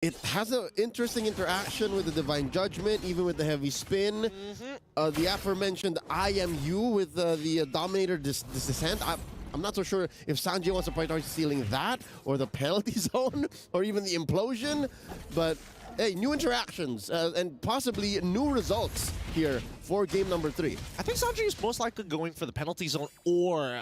It has an interesting interaction with the Divine Judgment, even with the heavy spin. The aforementioned IMU with the Dominator Descent. I'm not so sure if Sanji wants to prioritize stealing that, or the penalty zone, or even the implosion. But hey, new interactions and possibly new results here for game number 3. I think Sanji is most likely going for the penalty zone or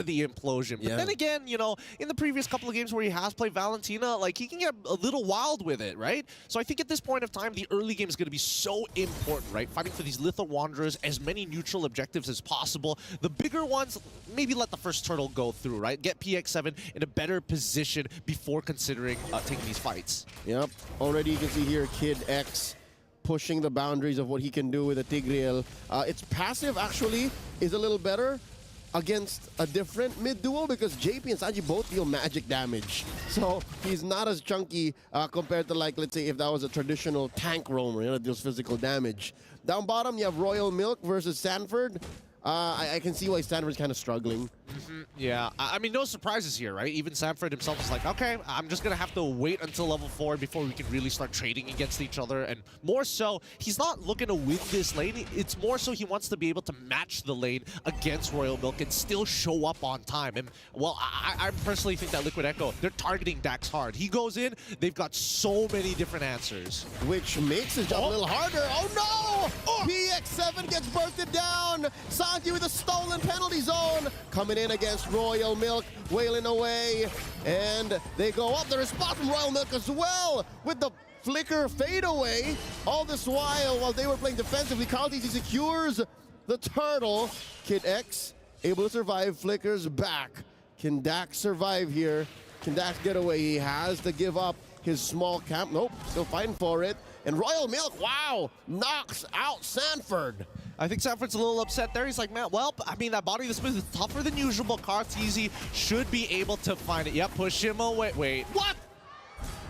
the implosion. But then again, you know, in the previous couple of games where he has played Valentina, like, he can get a little wild with it, right? So I think at this point of time, the early game is going to be so important, right? Fighting for these Little Wanderers, as many neutral objectives as possible. The bigger ones, maybe let the first turtle go through, right? Get PX7 in a better position before considering taking these fights. Yep. Already you can see here Kid X pushing the boundaries of what he can do with a Tigreal. Its passive actually is a little better against a different mid duo because JP and Sanji both deal magic damage. So he's not as chunky compared to, like, let's say if that was a traditional tank roamer, you know, that deals physical damage. Down bottom you have Royal Milk versus Sanford. I can see why Sanford's kind of struggling. Yeah, I mean, no surprises here, right? Even Sanford himself is like, okay, I'm just going to have to wait until level 4 before we can really start trading against each other. And more so, he's not looking to win this lane. It's more so he wants to be able to match the lane against Royal Milk and still show up on time. And, well, I personally think that Liquid Echo, they're targeting Dax hard. He goes in, they've got so many different answers. Which makes his job a little harder. Oh, no! PX7 gets bursted down. Sanji with a stolen penalty zone. Coming in against Royal Milk, wailing away, and they go up. The response from Royal Milk as well with the flicker fadeaway. All this while they were playing defensively, Carl-TC secures the turtle. Kid X able to survive, flickers back. Can Dax survive here? Can Dax get away? He has to give up his small camp. Nope, still fighting for it. And Royal Milk, wow, knocks out Sanford. I think Sanford's a little upset there. He's like, man, well, I mean, that Body of the Smith is tougher than usual, but Carl-TC should be able to find it. Yep, push him away. Wait. What?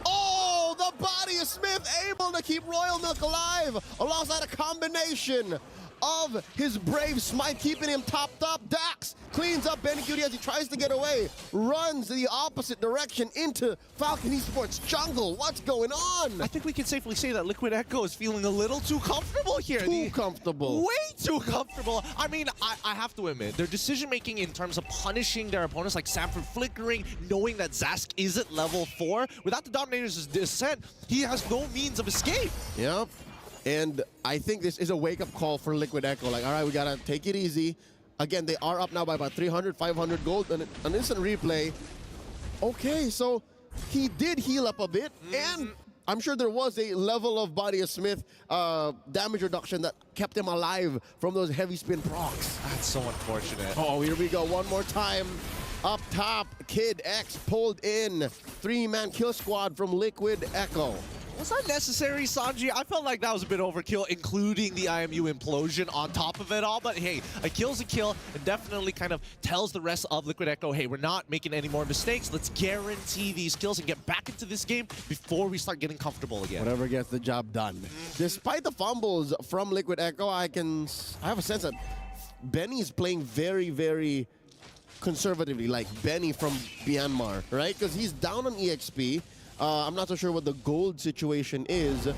Oh, the Body of Smith able to keep Royal Milk alive alongside a combination of his Brave Smite, keeping him topped up. Dax cleans up Benny Cutie as he tries to get away, runs the opposite direction into Falcon Esports jungle. What's going on? I think we can safely say that Liquid Echo is feeling a little too comfortable here. Too comfortable. Way too comfortable. I mean, I have to admit, their decision-making in terms of punishing their opponents, like Sanford flickering, knowing that Zask is at level 4, without the Dominator's Descent, he has no means of escape. Yep. And I think this is a wake-up call for Liquid Echo. Like, all right, we gotta take it easy. Again, they are up now by about 300, 500 gold, and an instant replay. Okay, so he did heal up a bit, and I'm sure there was a level of Body of Smith damage reduction that kept him alive from those heavy spin procs. That's so unfortunate. Oh, here we go, one more time. Up top, Kid X pulled in. 3-man kill squad from Liquid Echo. Was that necessary, Sanji? I felt like that was a bit overkill, including the IMU implosion on top of it all. But hey, a kill's a kill, and definitely kind of tells the rest of Liquid Echo, hey, we're not making any more mistakes. Let's guarantee these kills and get back into this game before we start getting comfortable again. Whatever gets the job done. Despite the fumbles from Liquid Echo, I have a sense that Benny's playing very, very conservatively, like Benny from Myanmar, right? Because he's down on EXP. I'm not so sure what the gold situation is,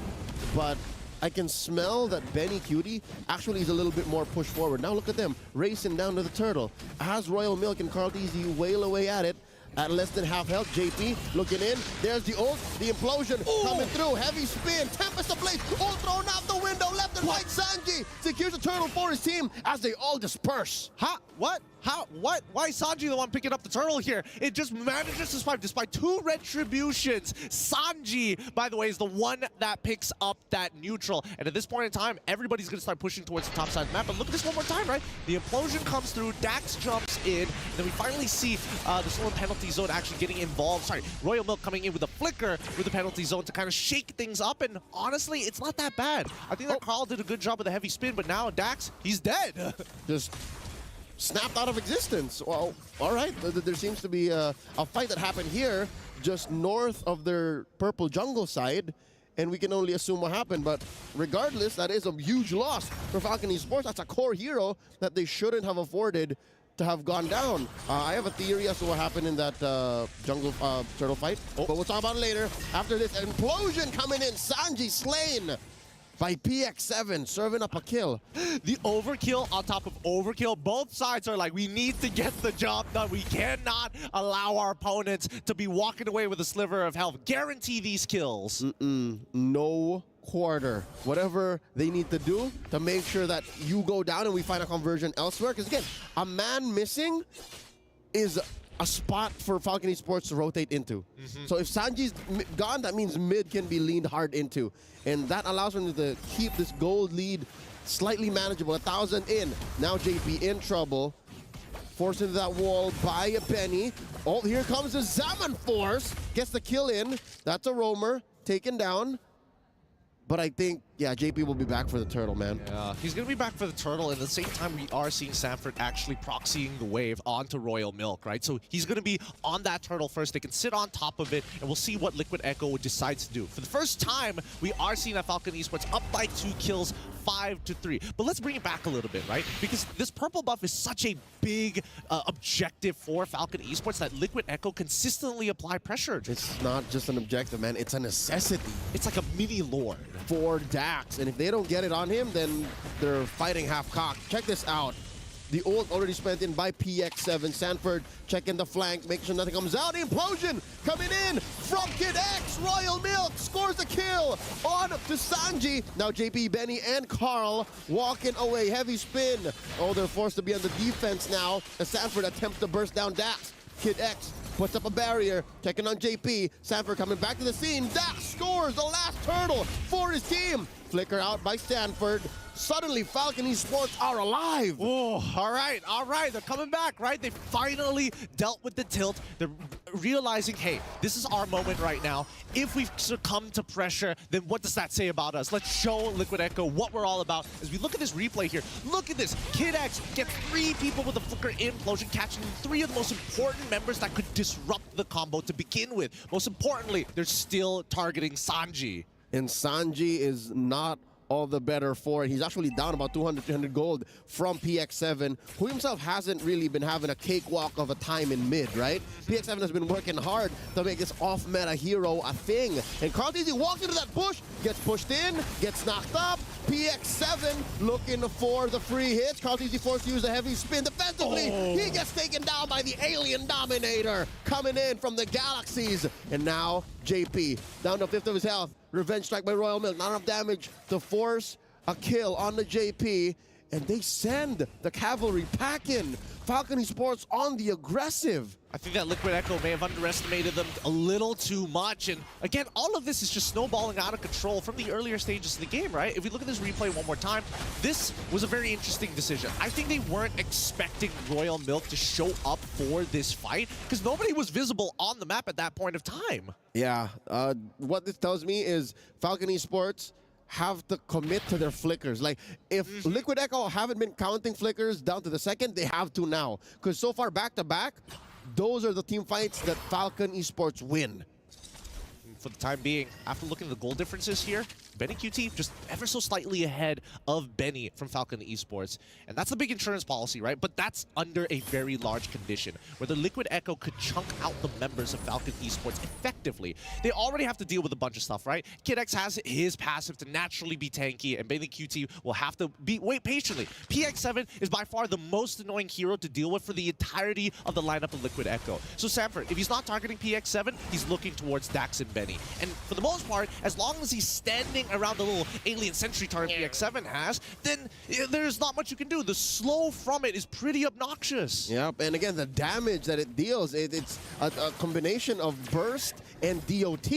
but I can smell that Benny Cutie actually is a little bit more pushed forward. Now look at them, racing down to the turtle. As Royal Milk and Carl-TC wail away at it, at less than half health. JP looking in. There's the ult, the implosion coming through. Heavy spin, Tempest ablaze, ult thrown out the window, left and right. Sanji secures a turtle for his team as they all disperse. Huh? What? How? What? Why is Sanji the one picking up the turtle here? It just manages to survive despite 2 retributions. Sanji, by the way, is the one that picks up that neutral. And at this point in time, everybody's going to start pushing towards the top side of the map. But look at this one more time, right? The implosion comes through, Dax jumps in, and then we finally see the stolen penalty zone actually getting involved. Sorry, Royal Milk coming in with a flicker with the penalty zone to kind of shake things up. And honestly, it's not that bad. I think that Carl did a good job with the heavy spin, but now Dax, he's dead. Just snapped out of existence. Well, all right, there seems to be a fight that happened here just north of their purple jungle side, and we can only assume what happened. But regardless, that is a huge loss for Falcon Esports. That's a core hero that they shouldn't have afforded to have gone down. I have a theory as to what happened in that jungle turtle fight, but we'll talk about it later. After this implosion coming in, Sanji slain by PX7, serving up a kill. The overkill on top of overkill. Both sides are like, we need to get the job done. We cannot allow our opponents to be walking away with a sliver of health. Guarantee these kills. No quarter. Whatever they need to do to make sure that you go down and we find a conversion elsewhere. Because again, a man missing is a spot for Falcon Esports to rotate into. So if Sanji's gone, that means mid can be leaned hard into. And that allows them to keep this gold lead slightly manageable. 1,000 in. Now JP in trouble. Forced into that wall by a Benny. Oh, here comes the Zaman Force. Gets the kill in. That's a roamer. Taken down. But I think, yeah, JP will be back for the turtle, man. Yeah, he's going to be back for the turtle, and at the same time, we are seeing Sanford actually proxying the wave onto Royal Milk, right? So he's going to be on that turtle first. They can sit on top of it, and we'll see what Liquid Echo decides to do. For the first time, we are seeing that Falcon Esports up by 2 kills, 5-3. But let's bring it back a little bit, right? Because this purple buff is such a big objective for Falcon Esports that Liquid Echo consistently apply pressure. It's not just an objective, man. It's a necessity. It's like a mini lord. For Dax, and if they don't get it on him, then they're fighting half-cocked. Check this out. The ult already spent in by PX7. Sanford checking the flank, making sure nothing comes out. Implosion coming in from Kid X. Royal Milk scores the kill on to Sanji. Now JP, Benny, and Carl walking away. Heavy spin. Oh, they're forced to be on the defense now as Sanford attempts to burst down Dax. Kid X puts up a barrier, checking on JP. Sanford coming back to the scene. Dax scores the last turtle for his team. Flicker out by Sanford. Suddenly, Falcon Esports are alive. Oh, all right. They're coming back, right? They finally dealt with the tilt. They're realizing, hey, this is our moment right now. If we've succumbed to pressure, then what does that say about us? Let's show Liquid Echo what we're all about. As we look at this replay here, look at this. Kid X gets 3 people with a flicker implosion, catching 3 of the most important members that could disrupt the combo to begin with. Most importantly, they're still targeting Sanji. And Sanji is not all the better for it. He's actually down about 200, 300 gold from PX7, who himself hasn't really been having a cakewalk of a time in mid, right? PX7 has been working hard to make this off-meta hero a thing. And Carl TZ walks into that bush, gets pushed in, gets knocked up. PX7 looking for the free hits. Carl TZ forced to use a heavy spin defensively. He gets taken down by the Alien Dominator coming in from the galaxies. And now JP down to 5th of his health. Revenge strike by Royal Milk. Not enough damage to force a kill on the JP. And they send the cavalry packing. Falcon Esports on the aggressive. I think that Liquid Echo may have underestimated them a little too much. And again, all of this is just snowballing out of control from the earlier stages of the game, right? If we look at this replay one more time, this was a very interesting decision. I think they weren't expecting Royal Milk to show up for this fight because nobody was visible on the map at that point of time. Yeah, what this tells me is Falcon Esports have to commit to their flickers. Like, if Liquid Echo haven't been counting flickers down to the second, they have to now. Because so far, back-to-back, those are the team fights that Falcon Esports win. For the time being, after looking at the goal differences here, Benny QT just ever so slightly ahead of Benny from Falcon Esports. And that's the big insurance policy, right? But that's under a very large condition, where the Liquid Echo could chunk out the members of Falcon Esports effectively. They already have to deal with a bunch of stuff, right? Kid X has his passive to naturally be tanky, and Benny QT will have to wait patiently. PX7 is by far the most annoying hero to deal with for the entirety of the lineup of Liquid Echo. So Sanford, if he's not targeting PX7, he's looking towards Dax and Benny. And for the most part, as long as he's standing around the little alien sentry turret PX7 has, then there's not much you can do. The slow from it is pretty obnoxious. Yep, and again, the damage that it deals, it's a combination of burst and DOT.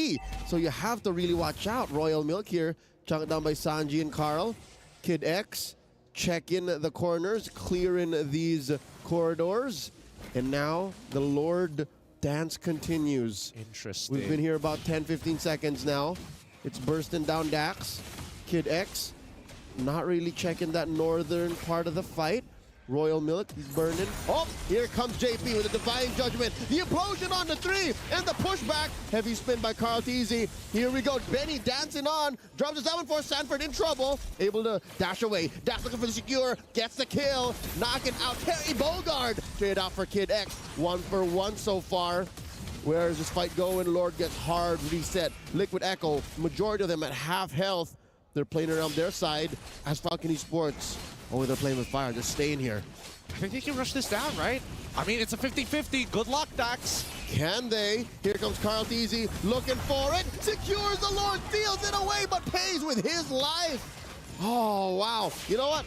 So you have to really watch out. Royal Milk here, chunked down by Sanji and Carl. Kid X, check in the corners, clearing these corridors. And now the Lord dance continues. Interesting. We've been here about 10-15 seconds now. It's bursting down Dax. Kid X not really checking that northern part of the fight. Royal Milk, he's burning. Oh, here comes JP with a Divine Judgment. The implosion on the 3 and the pushback. Heavy spin by Carlteasy. Here we go. Benny dancing on. Drops his down for Sanford in trouble. Able to dash away. Dash looking for the secure. Gets the kill. Knocking out Terry Bogard. Straight out for Kid X. 1 for 1 so far. Where is this fight going? Lord gets hard reset. Liquid Echo, majority of them at half health. They're playing around their side as Falcon Esports. Oh, they're playing with fire. Just staying here. I think they can rush this down, right? I mean, it's a 50-50. Good luck, Dax. Can they? Here comes Carlteasy looking for it. Secures the Lord, steals it away, but pays with his life. Oh, wow. You know what?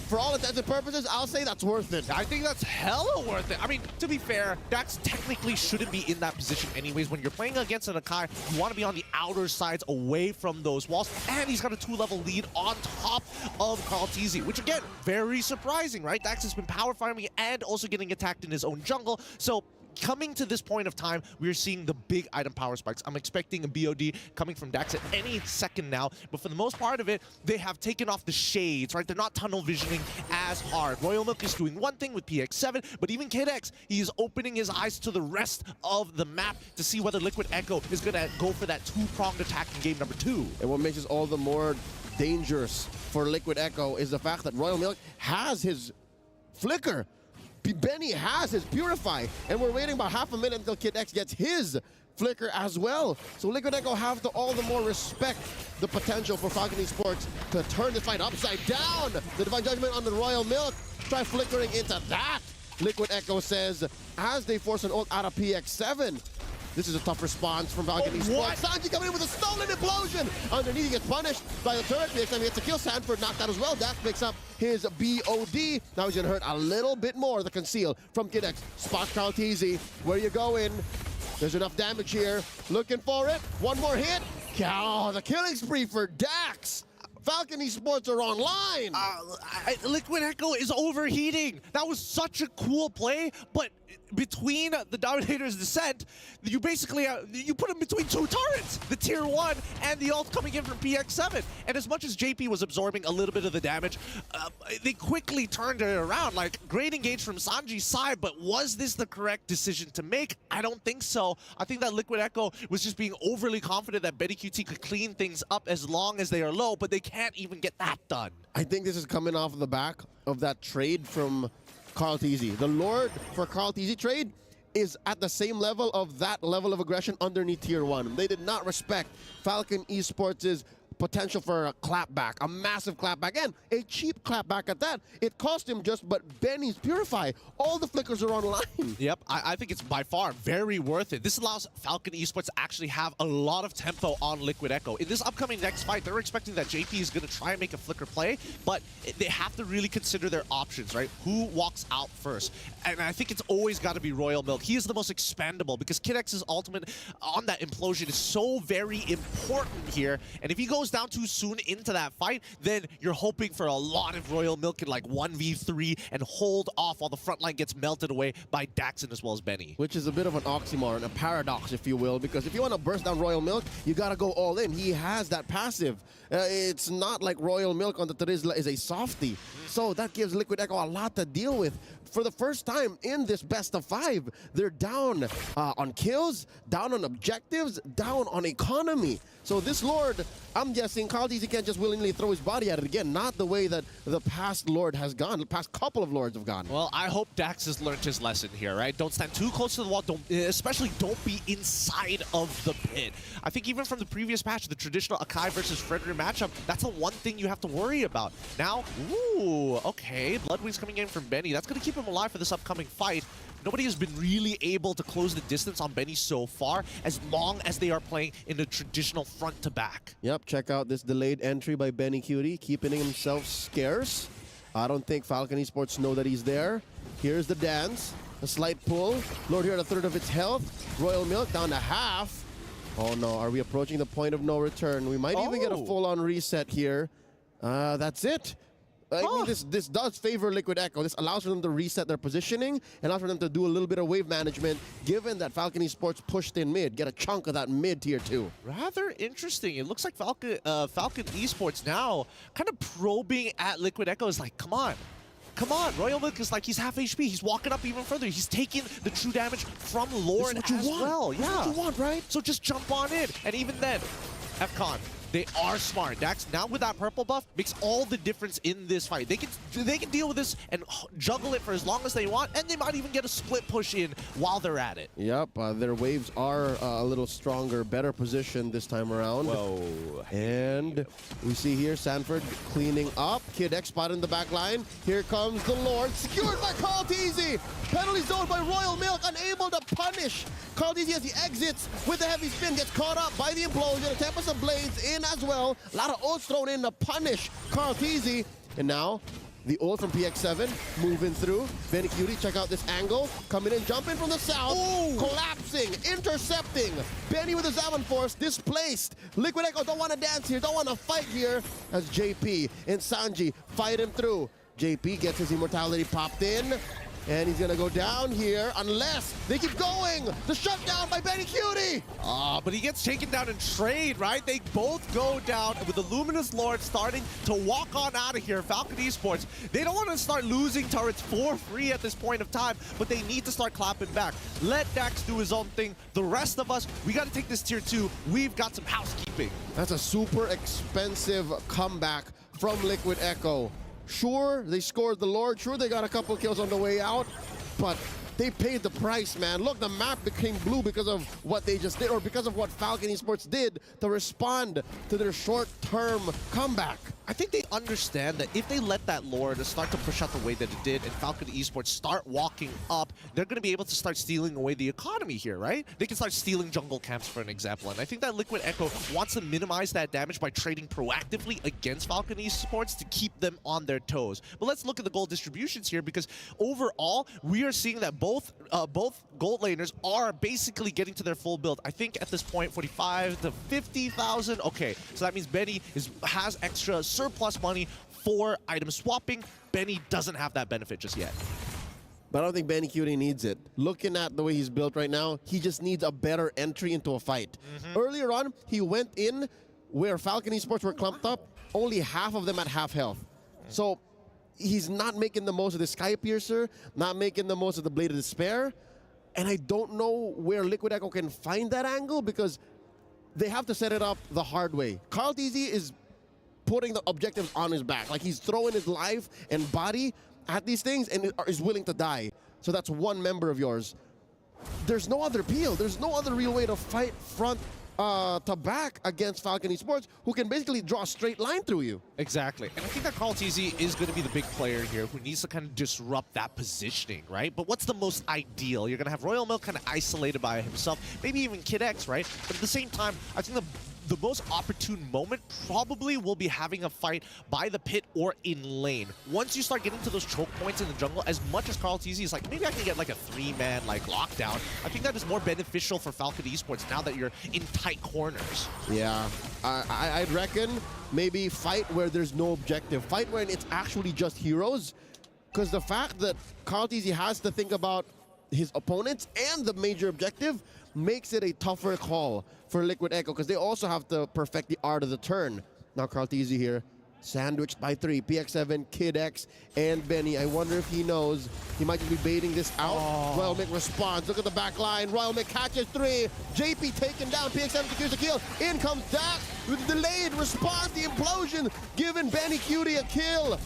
For all intents and purposes, I'll say that's worth it. I think that's hella worth it. I mean, to be fair, Dax technically shouldn't be in that position anyways. When you're playing against an Akai, you want to be on the outer sides away from those walls. And he's got a 2-level lead on top of Carlteasy, which again, very surprising, right? Dax has been power farming and also getting attacked in his own jungle. So coming to this point of time, we're seeing the big item power spikes. I'm expecting a BOD coming from Dax at any second now, but for the most part of it, they have taken off the shades, right? They're not tunnel visioning as hard. Royal Milk is doing one thing with PX7, but even Kid X, he's opening his eyes to the rest of the map to see whether Liquid Echo is gonna go for that 2-pronged attack in game number 2. And what makes this all the more dangerous for Liquid Echo is the fact that Royal Milk has his flicker. Benny has his Purify, and we're waiting about half a minute until Kid X gets his flicker as well. So Liquid Echo have to all the more respect the potential for Falcon Esports to turn this fight upside down. The Divine Judgment on the Royal Milk. Try flickering into that. Liquid Echo says as they force an ult out of PX7. This is a tough response from Falcon Esports. Sanji coming in with a stolen implosion. Underneath, he gets punished by the turret. PX7 gets a kill. Sanford knocked out as well. Dax picks up his BOD. Now he's gonna hurt a little bit more. The conceal from Kid X. Spot Carlteasy. Where you going? There's enough damage here. Looking for it. One more hit. Oh, the killing spree for Dax. Falcon Esports are online. Liquid Echo is overheating. That was such a cool play, but between the Dominator's Descent, you basically you put him between 2 turrets, the tier 1 and the ult coming in from PX7. And as much as JP was absorbing a little bit of the damage, they quickly turned it around. Like, great engage from Sanji's side, but was this the correct decision to make? I don't think so. I think that Liquid Echo was just being overly confident that Betty QT could clean things up as long as they are low, but they can't even get that done. I think this is coming off the back of that trade from Carlteasy. The Lord for Carlteasy trade is at the same level of that level of aggression underneath tier 1. They did not respect Falcon Esports' potential for a clapback, a massive clapback, and a cheap clapback at that. It cost him just but Benny's Purify. All the flickers are online. Yep, I think it's by far very worth it. This allows Falcon Esports to actually have a lot of tempo on Liquid Echo. In this upcoming next fight, they're expecting that JP is going to try and make a flicker play, but they have to really consider their options, right? Who walks out first? And I think it's always got to be Royal Milk. He is the most expendable because Kid X's ultimate on that implosion is so very important here. And if he goes down too soon into that fight, then you're hoping for a lot of Royal Milk in like 1v3 and hold off while the front line gets melted away by Daxon as well as Benny. Which is a bit of an oxymoron, a paradox, if you will, because if you want to burst down Royal Milk, you got to go all in. He has that passive. It's not like Royal Milk on the Terizla is a softie. So that gives Liquid Echo a lot to deal with. For the first time in this best of 5, they're down on kills, down on objectives, down on economy. So this Lord, I'm guessing Carlteasy can't just willingly throw his body at it again. Not the way that the past Lord has gone, the past couple of Lords have gone. Well, I hope Dax has learned his lesson here, right? Don't stand too close to the wall. Especially don't be inside of the pit. I think even from the previous patch, the traditional Akai versus Frederick matchup, that's the one thing you have to worry about. Now, ooh, okay, Bloodwings coming in from Benny. That's going to keep him alive for this upcoming fight. Nobody has been really able to close the distance on Benny so far, as long as they are playing in the traditional front to back. Yep, check out this delayed entry by Benny Cutie, keeping himself scarce. I don't think Falcon Esports know that he's there. Here's the dance, a slight pull. Lord here at a third of its health. Royal Milk down to half. Oh no, are we approaching the point of no return? We might even get a full-on reset here. That's it. I mean, this does favor Liquid Echo. This allows for them to reset their positioning, and allows for them to do a little bit of wave management, given that Falcon Esports pushed in mid, get a chunk of that mid tier 2. Rather interesting. It looks like Falcon Esports now kind of probing at Liquid Echo is like, come on. come on, Royal Milk is like, he's half HP. He's walking up even further. He's taking the true damage from Lord as well. This is what you want, right? So just jump on in. And even then, FCon, they are smart. Dax, now with that purple buff, makes all the difference in this fight. They can deal with this and juggle it for as long as they want, and they might even get a split push in while they're at it. Yep, their waves are a little stronger, better position this time around. Whoa. And we see here Sanford cleaning up. Kid X spot in the back line. Here comes the Lord, secured by Kaltizi. Penalty zone by Royal Milk, unable to punish Kaltizi as he exits with the heavy spin, gets caught up by the implosion. A Tempest of Blades in as well. A lot of ults thrown in to punish Kaltizi. And now the ult from PX7 moving through. Benny Cutie, check out this angle. Coming in, jumping from the south. Ooh. Collapsing, intercepting. Benny with the Zaman Force, displaced. Liquid Echo don't want to dance here, don't want to fight here. As JP and Sanji fight him through. JP gets his immortality popped in. And he's gonna go down here unless they keep going. The shutdown by Benny Cutie. But he gets taken down in trade, right? They both go down with the Luminous Lord starting to walk on out of here. Falcon Esports, they don't want to start losing turrets for free at this point of time, but they need to start clapping back. Let Dax do his own thing. The rest of us, we got to take this tier 2. We've got some housekeeping. That's a super expensive comeback from Liquid Echo. Sure, they scored the Lord. Sure, they got a couple kills on the way out, but they paid the price, man. Look, the map became blue because of what they just did, or because of what Falcon Esports did to respond to their short-term comeback. I think they understand that if they let that Lord start to push out the way that it did and Falcon Esports start walking up, they're going to be able to start stealing away the economy here, right? They can start stealing jungle camps, for an example. And I think that Liquid Echo wants to minimize that damage by trading proactively against Falcon Esports to keep them on their toes. But let's look at the gold distributions here, because overall, we are seeing that both gold laners are basically getting to their full build. I think at this point, 45 to 50,000. Okay, so that means Benny has extra surplus money for item swapping. Benny doesn't have that benefit just yet. But I don't think Benny Cutie needs it. Looking at the way he's built right now, he just needs a better entry into a fight. Earlier on, he went in where Falcon Esports were clumped up, only half of them at half health. So he's not making the most of the Sky Piercer, not making the most of the Blade of Despair. And I don't know where Liquid Echo can find that angle, because they have to set it up the hard way. Kaltizi is putting the objectives on his back. Like, he's throwing his life and body at these things and is willing to die. So that's one member of yours. There's no other appeal. There's no other real way to fight front to back against Falcon Esports, who can basically draw a straight line through you. Exactly. And I think that Kaltizi is going to be the big player here who needs to kind of disrupt that positioning, right? But what's the most ideal? You're going to have Royal Milk kind of isolated by himself, maybe even Kid X, right? But at the same time, I think the most opportune moment probably will be having a fight by the pit or in lane. Once you start getting to those choke points in the jungle, as much as Kaltizi is like, maybe I can get like a 3-man like lockdown, I think that is more beneficial for Falcon Esports now that you're in tight corners. Yeah, I'd reckon maybe fight where there's no objective. Fight when it's actually just heroes. Because the fact that Kaltizi has to think about his opponents and the major objective makes it a tougher call for Liquid Echo, because they also have to perfect the art of the turn. Now Kaltizi here, sandwiched by 3. PX7, Kid X, and Benny. I wonder if he knows. He might just be baiting this out. Royal Mick responds. Look at the back line. Royal Mick catches 3. JP taken down. PX7 secures the kill. In comes Dax with the delayed response. The implosion giving Benny Cutie a kill.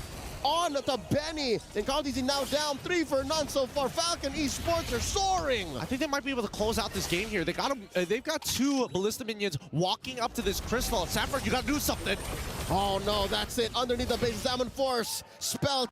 On to Benny, and Kaltizi now down 3 for none so far. Falcon Esports are soaring. I think they might be able to close out this game here. They got they've got 2 Ballista minions walking up to this crystal. Sanford, you got to do something. Oh no, that's it. Underneath the base, Zaman Force spell